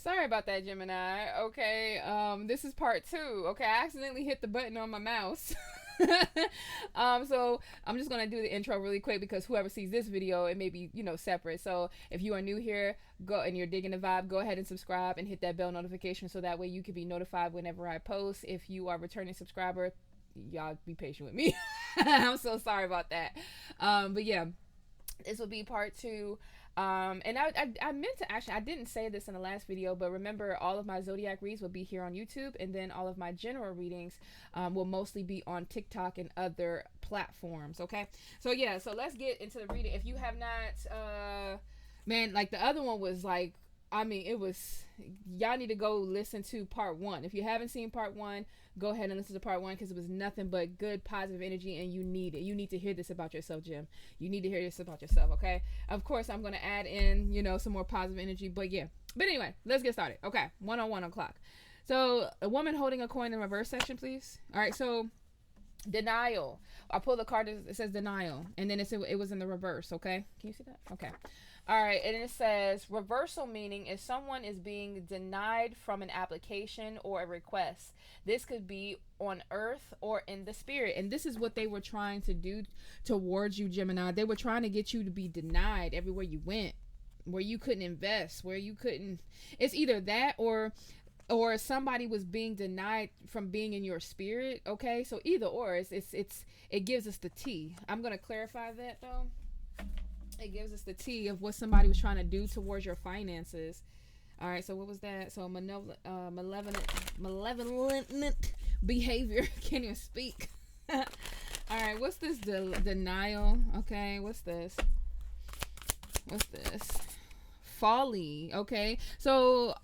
Sorry about that, Gemini. Okay, this is part two. Okay, I accidentally hit the button on my mouse. So I'm just gonna do the intro really quick because whoever sees this video, it may be separate. So if you are new here, go and you're digging the vibe, go ahead and subscribe and hit that bell notification so that way you can be notified whenever I post. If you are a returning subscriber, y'all be patient with me. I'm so sorry about that. But yeah, this will be part two. And I meant to actually, I didn't say this in the last video, but remember, all of my zodiac reads will be here on YouTube, and then all of my general readings will mostly be on TikTok and other platforms. Okay, so yeah, so let's get into the reading. If you have not, man, like the other one was like, I mean, it was, y'all need to go listen to part one. If you haven't seen part one, go ahead and listen to part one because it was nothing but good positive energy, and you need it. You need to hear this about yourself, Jim. You need to hear this about yourself. Okay, of course I'm going to add in some more positive energy, but yeah. But anyway, let's get started. Okay, 1 o'clock. So a woman holding a coin in reverse section, please. All right, so denial. I pulled the card that says denial, and then it was in the reverse. Okay, can you see that? Okay. All right, and it says reversal, meaning if someone is being denied from an application or a request. This could be on earth or in the spirit, and this is what they were trying to do towards you, Gemini. They were trying to get you to be denied everywhere you went, where you couldn't invest, where you couldn't. It's either that or somebody was being denied from being in your spirit. Okay, so either or, it gives us the T. I'm gonna clarify that though. It gives us the T of what somebody was trying to do towards your finances. All right, so what was that? So malevolent behavior. Can't even speak. All right, what's this? Denial. Okay, what's this? What's this? Folly. Okay, so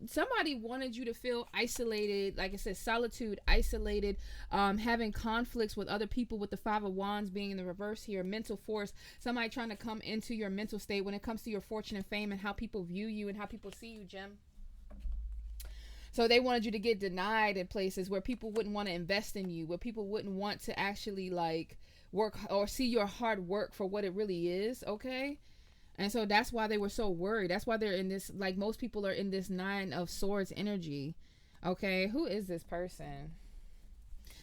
somebody wanted you to feel isolated, like I said, solitude, isolated, having conflicts with other people, with the Five of Wands being in the reverse here. Mental force, somebody trying to come into your mental state when it comes to your fortune and fame and how people view you and how people see you, Jim. So they wanted you to get denied in places where people wouldn't want to invest in you, where people wouldn't want to actually like work or see your hard work for what it really is. Okay, and so that's why they were so worried. That's why they're in this, like most people are in this Nine of Swords energy. Okay, who is this person?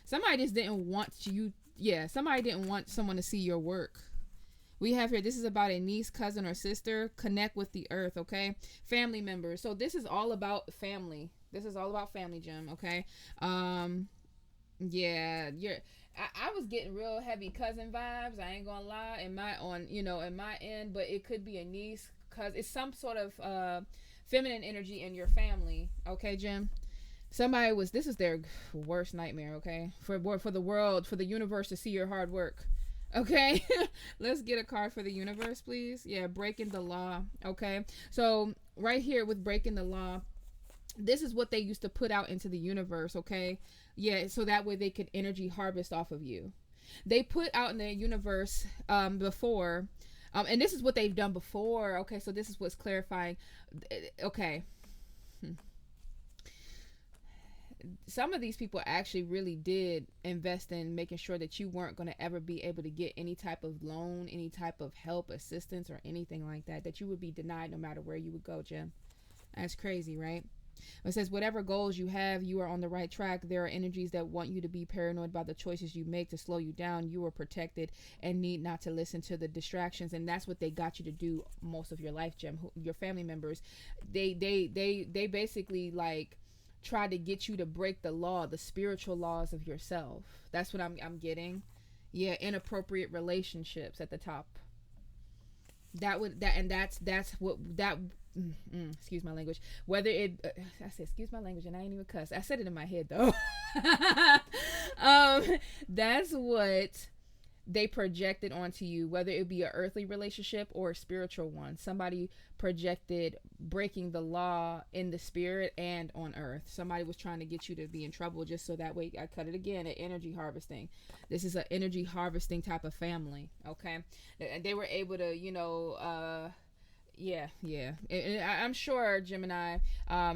Somebody just didn't want you. Yeah, somebody didn't want someone to see your work. We have here, this is about a niece, cousin, or sister. Connect with the earth, okay? Family members. So this is all about family. This is all about family, Jim, okay? Yeah, I was getting real heavy cousin vibes. I ain't gonna lie. In my end, but it could be a niece, cause it's some sort of feminine energy in your family. Okay, Jim. This is their worst nightmare. Okay, for the world, for the universe to see your hard work. Okay, let's get a card for the universe, please. Yeah, breaking the law. Okay, so right here with breaking the law, this is what they used to put out into the universe. Okay, yeah, so that way they could energy harvest off of you. They put out in the universe before, and this is what they've done before. Okay, so this is what's clarifying. Okay, some of these people actually really did invest in making sure that you weren't going to ever be able to get any type of loan, any type of help, assistance, or anything like that. That you would be denied no matter where you would go, Jim. That's crazy, right? It says whatever goals you have, you are on the right track. There are energies that want you to be paranoid about the choices you make to slow you down. You are protected and need not to listen to the distractions, and that's what they got you to do most of your life, Jim. Your family members, they basically like try to get you to break the law, the spiritual laws of yourself. That's what I'm getting. Yeah, inappropriate relationships at the top. That's what that excuse my language, whether it I said excuse my language and I ain't even cuss. I said it in my head though. um that's what they projected onto you, whether it be an earthly relationship or a spiritual one. Somebody projected breaking the law in the spirit and on earth. Somebody was trying to get you to be in trouble just so that way. I cut it again at energy harvesting. This is an energy harvesting type of family. Okay, they were able to, yeah. I'm sure, Gemini,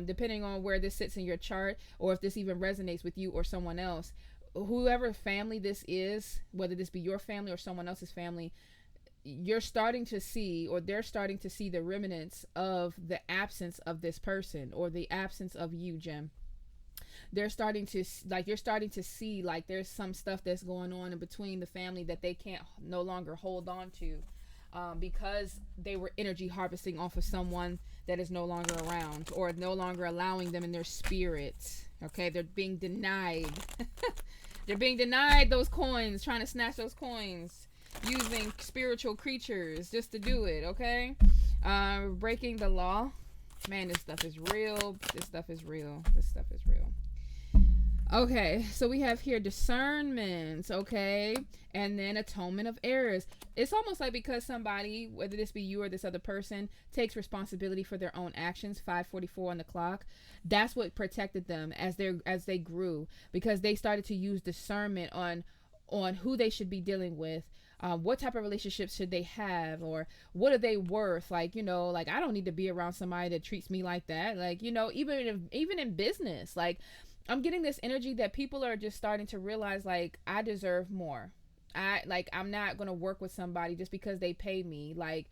depending on where this sits in your chart or if this even resonates with you or someone else, whoever family this is, whether this be your family or someone else's family, you're starting to see, or they're starting to see, the remnants of the absence of this person, or the absence of you, Jim. They're starting to, like, you're starting to see, like, there's some stuff that's going on in between the family that they can't no longer hold on to, because they were energy harvesting off of someone that is no longer around, or no longer allowing them in their spirit. Okay, they're being denied. They're being denied those coins, trying to snatch those coins, using spiritual creatures just to do it. Okay, breaking the law. Man, this stuff is real. This stuff is real. This stuff is real. Okay, so we have here discernment, okay, and then atonement of errors. It's almost like, because somebody, whether this be you or this other person, takes responsibility for their own actions. 5:44 on the clock. That's what protected them as they grew, because they started to use discernment on who they should be dealing with. What type of relationships should they have, or what are they worth? Like, like, I don't need to be around somebody that treats me like that. Like, even in business, like, I'm getting this energy that people are just starting to realize, like, I deserve more. I'm not gonna work with somebody just because they pay me. Like,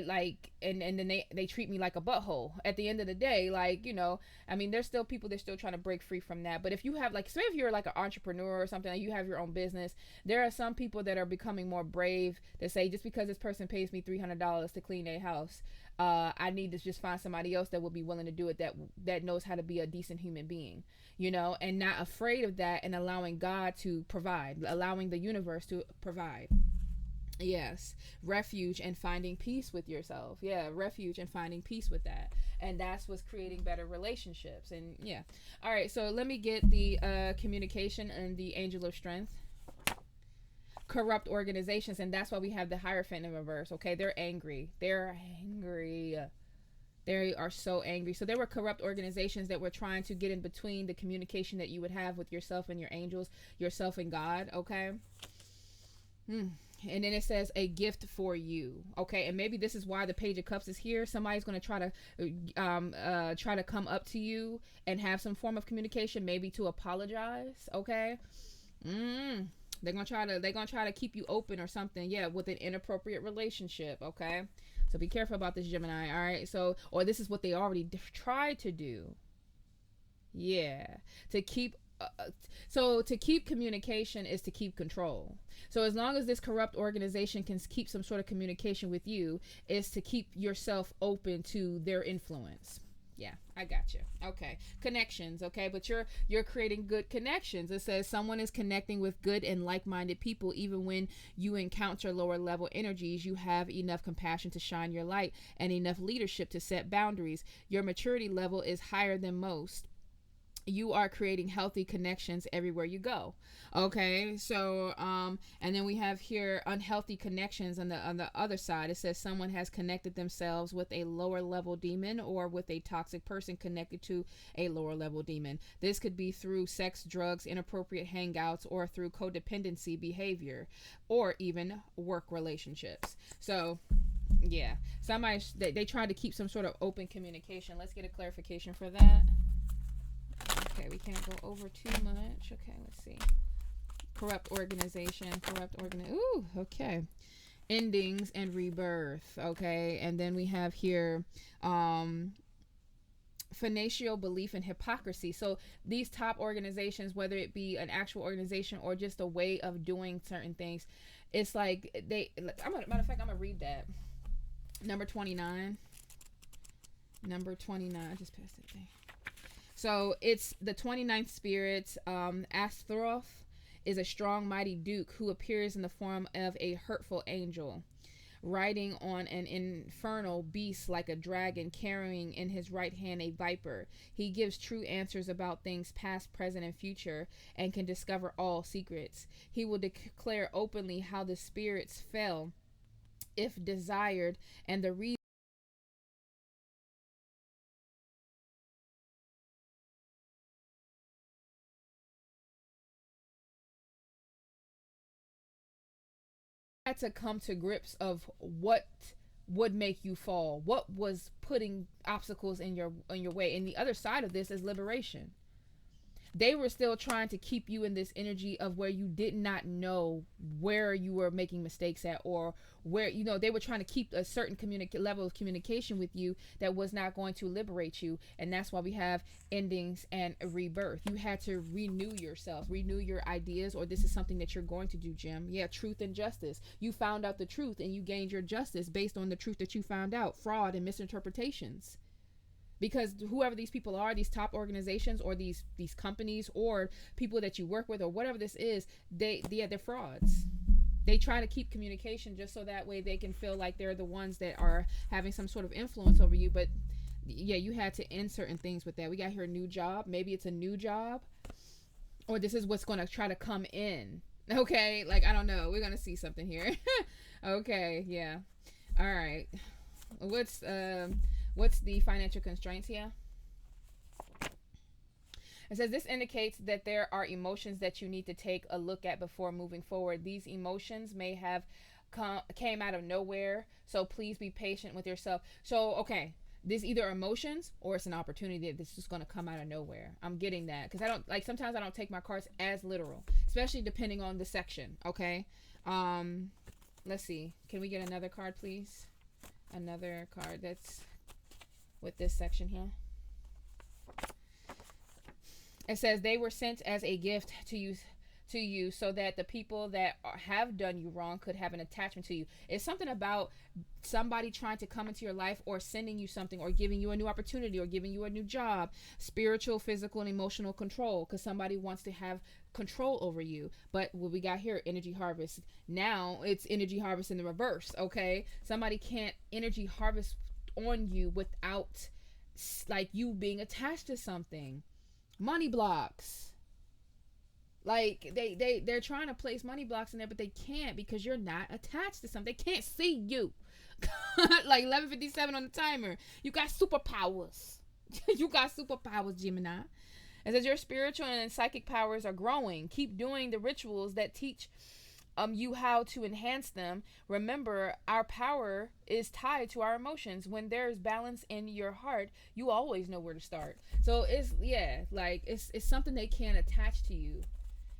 like, and then they treat me like a butthole at the end of the day. Like, I mean, there's still people that's still trying to break free from that. But if you have, like, say if you're like an entrepreneur or something, and you have your own business, there are some people that are becoming more brave that say, just because this person pays me $300 to clean a house, I need to just find somebody else that will be willing to do it, that knows how to be a decent human being, and not afraid of that, and allowing God to provide, allowing the universe to provide. Yes, refuge and finding peace with yourself. Yeah, refuge and finding peace with that. And that's what's creating better relationships. And yeah. All right, so let me get the communication and the angel of strength. Corrupt organizations, and that's why we have the Hierophant in reverse. Okay, they're angry. They're angry. They are so angry. So there were corrupt organizations that were trying to get in between the communication that you would have with yourself and your angels, yourself and God. Okay. And then it says a gift for you. Okay, and maybe this is why the Page of Cups is here. Somebody's going to try to come up to you and have some form of communication, maybe to apologize. Okay. mm, they're gonna try to keep you open or something, yeah, with an inappropriate relationship. Okay, so be careful about this, Gemini. All right, so, or this is what they already tried to do. Yeah, to keep so to keep communication is to keep control. So as long as this corrupt organization can keep some sort of communication with you, is to keep yourself open to their influence. Yeah, I got you. Okay, connections. Okay, but you're creating good connections. It says someone is connecting with good and like-minded people. Even when you encounter lower level energies, you have enough compassion to shine your light, and enough leadership to set boundaries. Your maturity level is higher than most. You are creating healthy connections everywhere you go. Okay, so and then we have here unhealthy connections on the other side. It says someone has connected themselves with a lower level demon, or with a toxic person connected to a lower level demon. This could be through sex, drugs, inappropriate hangouts, or through codependency behavior, or even work relationships. So yeah, somebody, they tried to keep some sort of open communication. Let's get a clarification for that. Okay, we can't go over too much. Okay, let's see. Corrupt organization. Ooh, okay. Endings and rebirth. Okay, and then we have here fanatical belief in hypocrisy. So these top organizations, whether it be an actual organization or just a way of doing certain things, it's like matter of fact, I'm gonna read that. Number 29. Number 29. I just passed it. So it's the 29th spirit. Astaroth is a strong, mighty duke who appears in the form of a hurtful angel, riding on an infernal beast like a dragon, carrying in his right hand a viper. He gives true answers about things past, present, and future, and can discover all secrets. He will declare openly how the spirits fell, if desired, and the reason had to come to grips of what would make you fall, what was putting obstacles in your way. And the other side of this is liberation. They were still trying to keep you in this energy of where you did not know where you were making mistakes at, or where, they were trying to keep a certain level of communication with you that was not going to liberate you. And that's why we have endings and a rebirth. You had to renew yourself, renew your ideas, or this is something that you're going to do, Jim. Yeah, truth and justice. You found out the truth and you gained your justice based on the truth that you found out. Fraud and misinterpretations, because whoever these people are, these top organizations, or these companies, or people that you work with, or whatever this is, they're frauds. They try to keep communication just so that way they can feel like they're the ones that are having some sort of influence over you. But yeah, you had to end certain things with that. We got here a new job. Maybe it's a new job, or this is what's going to try to come in. Okay, like, I don't know. We're going to see something here. Okay, yeah. All right. What's the financial constraints here? It says this indicates that there are emotions that you need to take a look at before moving forward. These emotions may have came out of nowhere, so please be patient with yourself. So, okay, this either emotions or it's an opportunity that's just going to come out of nowhere. I'm getting that because I don't like, sometimes I don't take my cards as literal, especially depending on the section. Okay, let's see. Can we get another card, please? Another card that's with this section here. It says they were sent as a gift to you so that the people that have done you wrong could have an attachment to you. It's something about somebody trying to come into your life, or sending you something, or giving you a new opportunity, or giving you a new job. Spiritual, physical, and emotional control, because somebody wants to have control over you. But what we got here, energy harvest. Now it's energy harvest in the reverse. Okay, somebody can't energy harvest on you without like you being attached to something. Money blocks. Like they're trying to place money blocks in there, but they can't because you're not attached to something. They can't see you. Like 11:57 on the timer. You got superpowers. You got superpowers, Gemini. It says your spiritual and psychic powers are growing. Keep doing the rituals that teach you how to enhance them. Remember, our power is tied to our emotions. When there's balance in your heart, you always know where to start. So it's, yeah, like it's something they can't attach to you.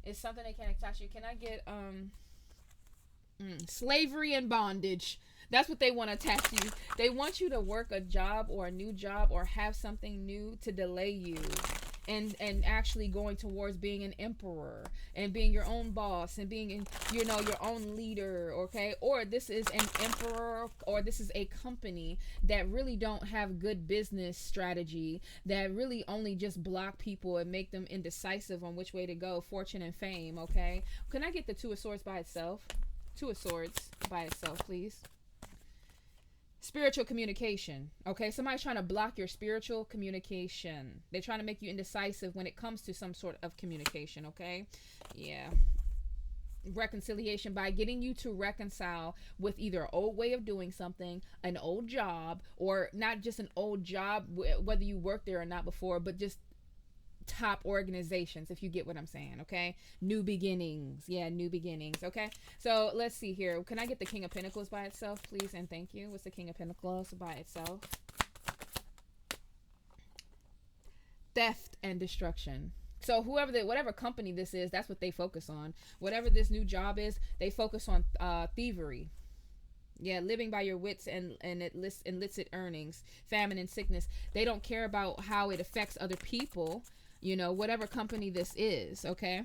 It's something they can't attach to you. Can I get slavery and bondage? That's what they want to attach to you. They want you to work a job or a new job or have something new to delay you. And actually going towards being an emperor and being your own boss and being, your own leader. Okay, or this is an emperor, or this is a company that really don't have good business strategy, that really only just block people and make them indecisive on which way to go. Fortune and fame. Okay, can I get the Two of Swords by itself? Two of Swords by itself, please. Spiritual communication. Okay, somebody's trying to block your spiritual communication. They're trying to make you indecisive when it comes to some sort of communication. Okay, yeah. Reconciliation, by getting you to reconcile with either an old way of doing something, an old job, or not just an old job, whether you worked there or not before, but just top organizations, if you get what I'm saying. Okay, new beginnings. Yeah, new beginnings. Okay, so let's see here. Can I get the King of Pentacles by itself, please? And thank you. What's the King of Pentacles by itself? Theft and destruction. So whatever company this is, that's what they focus on. Whatever this new job is, they focus on thievery. Yeah, living by your wits and illicit earnings, famine and sickness. They don't care about how it affects other people. Whatever company this is. Okay,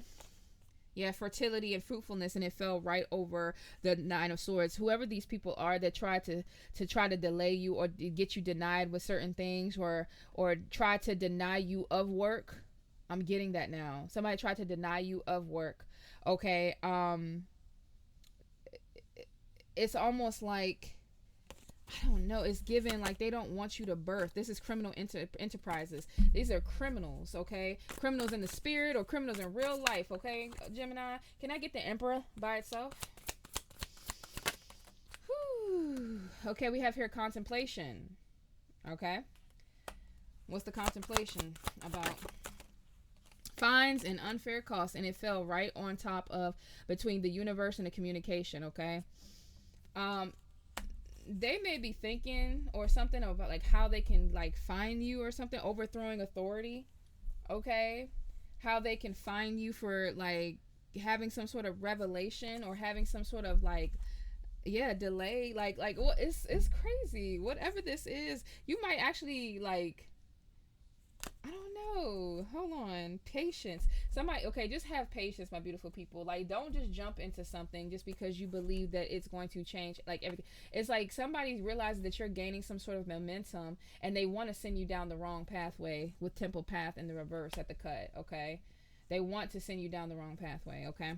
yeah, fertility and fruitfulness, and it fell right over the Nine of Swords. Whoever these people are that try to delay you or get you denied with certain things, or try to deny you of work. I'm getting that now. Somebody tried to deny you of work. Okay, it's almost like, I don't know, it's given like they don't want you to birth. This is criminal enterprises. These are criminals. Okay, criminals in the spirit or criminals in real life. Okay, Gemini, can I get the Emperor by itself? Whew. Okay, we have here contemplation. Okay, what's the contemplation about? Fines and unfair costs, and it fell right on top of between the universe and the communication. Okay, they may be thinking or something about like how they can like find you or something, overthrowing authority. Okay, how they can find you for like having some sort of revelation or having some sort of like, yeah, delay, like what, it's crazy. Whatever this is, you might actually like, I don't know. Hold on. Patience. Somebody, okay, just have patience, my beautiful people. Like, don't just jump into something just because you believe that it's going to change, like, everything. It's like somebody realizes that you're gaining some sort of momentum and they want to send you down the wrong pathway with Temple Path in the reverse at the cut, okay? They want to send you down the wrong pathway, okay?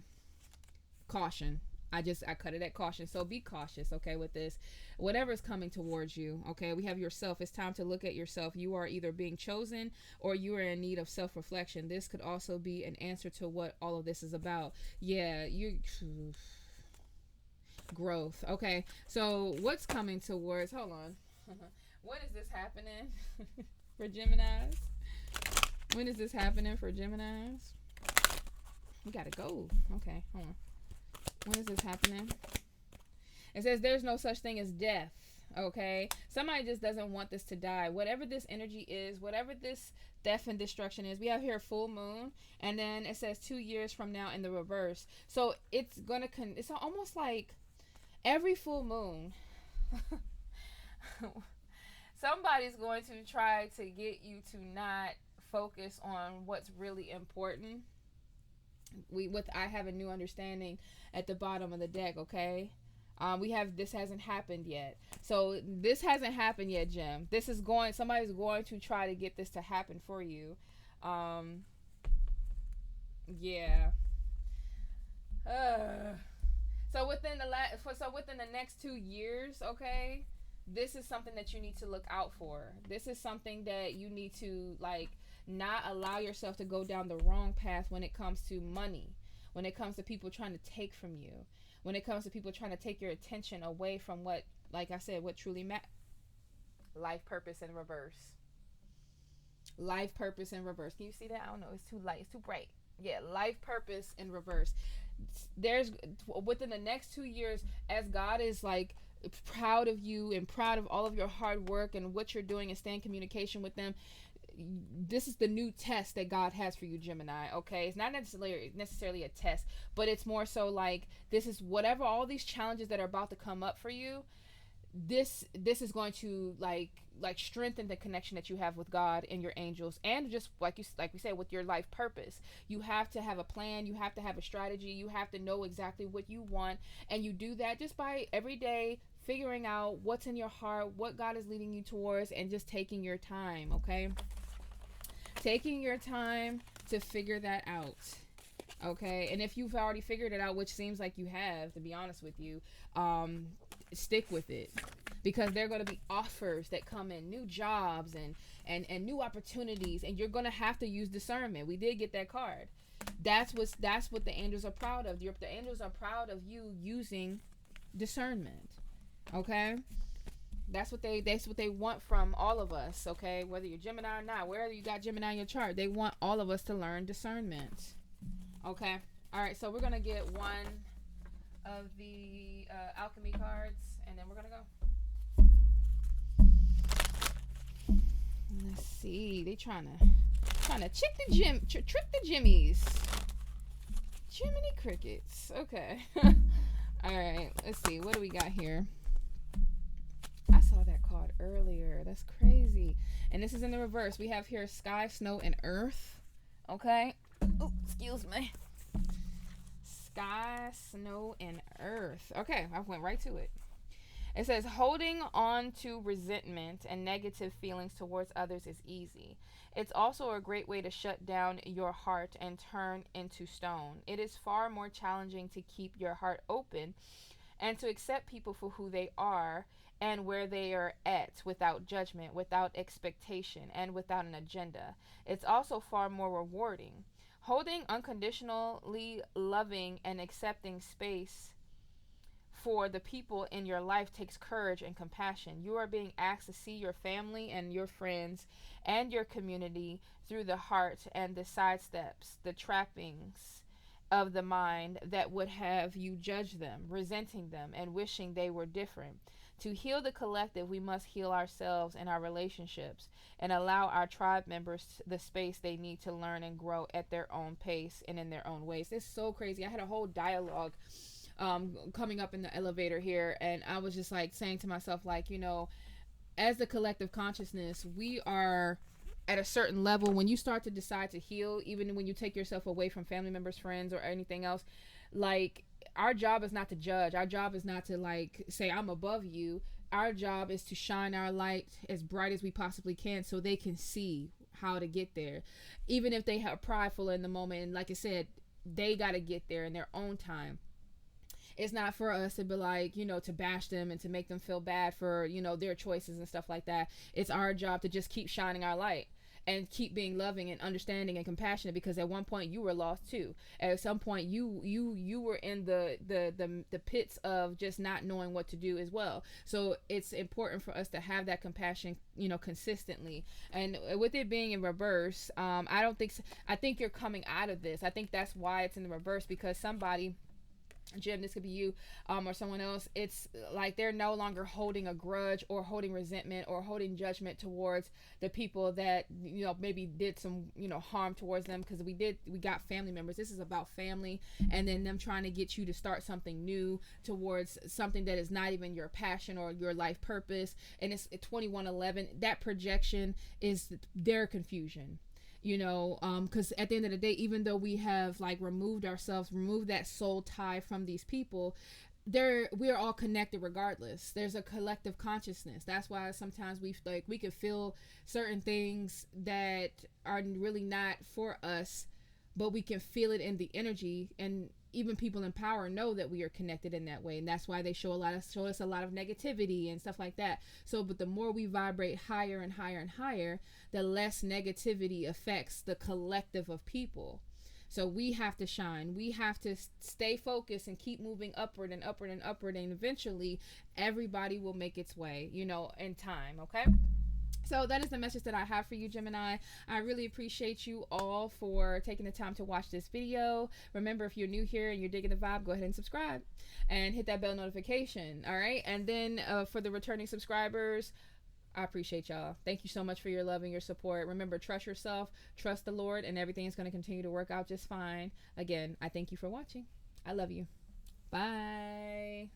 Caution. I cut it at caution. So be cautious, okay, with this. Whatever is coming towards you, okay? We have yourself. It's time to look at yourself. You are either being chosen or you are in need of self-reflection. This could also be an answer to what all of this is about. Yeah, you growth. Okay. So what's coming towards, hold on. When is this happening for Geminis? When is this happening for Geminis? We gotta go. Okay, hold on. When is this happening? It says there's no such thing as death. Okay, somebody just doesn't want this to die. Whatever this energy is, whatever this death and destruction is, we have here full moon, and then it says 2 years from now in the reverse. So it's gonna it's almost like every full moon. Somebody's going to try to get you to not focus on what's really important. I have a new understanding at the bottom of the deck, okay? We have, this hasn't happened yet. So this hasn't happened yet, Jim. This is going, somebody's going to try to get this to happen for you. Yeah. So within the next 2 years, okay, this is something that you need to look out for. This is something that you need to like not allow yourself to go down the wrong path when it comes to money, when it comes to people trying to take from you, when it comes to people trying to take your attention away from what, like I said, what truly matters. Life purpose in reverse. Life purpose in reverse. Can you see that? I don't know. It's too light. It's too bright. Yeah, life purpose in reverse. There's within the next 2 years, as God is like proud of you and proud of all of your hard work and what you're doing and stay in communication with them, this is the new test that God has for you, Gemini. Okay, it's not necessarily a test, but it's more so like this is whatever all these challenges that are about to come up for you. This is going to like strengthen the connection that you have with God and your angels, and just like we said, with your life purpose. You have to have a plan, you have to have a strategy, you have to know exactly what you want, and you do that just by every day figuring out what's in your heart, what God is leading you towards, and just taking your time, okay? Taking your time to figure that out. Okay, and if you've already figured it out, which seems like you have, to be honest with you, stick with it, because there are going to be offers that come in, new jobs and new opportunities, and you're going to have to use discernment. We did get that card. That's what the angels are proud of. The angels are proud of you using discernment. Okay, that's what they want from all of us. Okay, whether you're Gemini or not, wherever you got Gemini in your chart, they want all of us to learn discernment. Okay. All right. So we're gonna get one of the alchemy cards, and then we're gonna go. Let's see. They trying to trick the jimmies. Jiminy crickets. Okay. All right. Let's see. What do we got here? I saw that card earlier. That's crazy. And this is in the reverse. We have here sky, snow, and earth. Okay. Oh, excuse me. Sky, snow, and earth. Okay, I went right to it. It says holding on to resentment and negative feelings towards others is easy. It's also a great way to shut down your heart and turn into stone. It is far more challenging to keep your heart open and to accept people for who they are and where they are at, without judgment, without expectation, and without an agenda. It's also far more rewarding. Holding unconditionally loving and accepting space for the people in your life takes courage and compassion. You are being asked to see your family and your friends and your community through the heart and the sidesteps, the trappings of the mind that would have you judge them, resenting them, and wishing they were different. To heal the collective, we must heal ourselves and our relationships and allow our tribe members the space they need to learn and grow at their own pace and in their own ways. It's so crazy. I had a whole dialogue coming up in the elevator here, and I was just like saying to myself, like, as the collective consciousness, we are at a certain level. When you start to decide to heal, even when you take yourself away from family members, friends, or anything else, like, our job is not to judge. Our job is not to, like, say I'm above you. Our job is to shine our light as bright as we possibly can so they can see how to get there, even if they are prideful in the moment. And like I said, they got to get there in their own time. It's not for us to be like, to bash them and to make them feel bad for, their choices and stuff like that. It's our job to just keep shining our light and keep being loving and understanding and compassionate, because at one point you were lost too. At some point you were in the pits of just not knowing what to do as well. So it's important for us to have that compassion, consistently. And with it being in reverse, I don't think so. I think you're coming out of this. I think that's why it's in the reverse, because somebody, Jim, this could be you, or someone else. It's like they're no longer holding a grudge or holding resentment or holding judgment towards the people that maybe did some harm towards them, because we got family members. This is about family, and then them trying to get you to start something new towards something that is not even your passion or your life purpose. And it's 2111. That projection is their confusion, because at the end of the day, even though we have like removed that soul tie from these people, we are all connected regardless. There's a collective consciousness. That's why sometimes we could feel certain things that are really not for us, but we can feel it in the energy. And even people in power know that we are connected in that way, and that's why they show us a lot of negativity and stuff like that. So, but the more we vibrate higher and higher and higher, the less negativity affects the collective of people. So we have to shine. We have to stay focused and keep moving upward and upward and upward, and eventually everybody will make its way, in time. Okay. So that is the message that I have for you, Gemini. I really appreciate you all for taking the time to watch this video. Remember, if you're new here and you're digging the vibe, go ahead and subscribe and hit that bell notification. All right. And then for the returning subscribers, I appreciate y'all. Thank you so much for your love and your support. Remember, trust yourself, trust the Lord, and everything is going to continue to work out just fine. Again, I thank you for watching. I love you. Bye.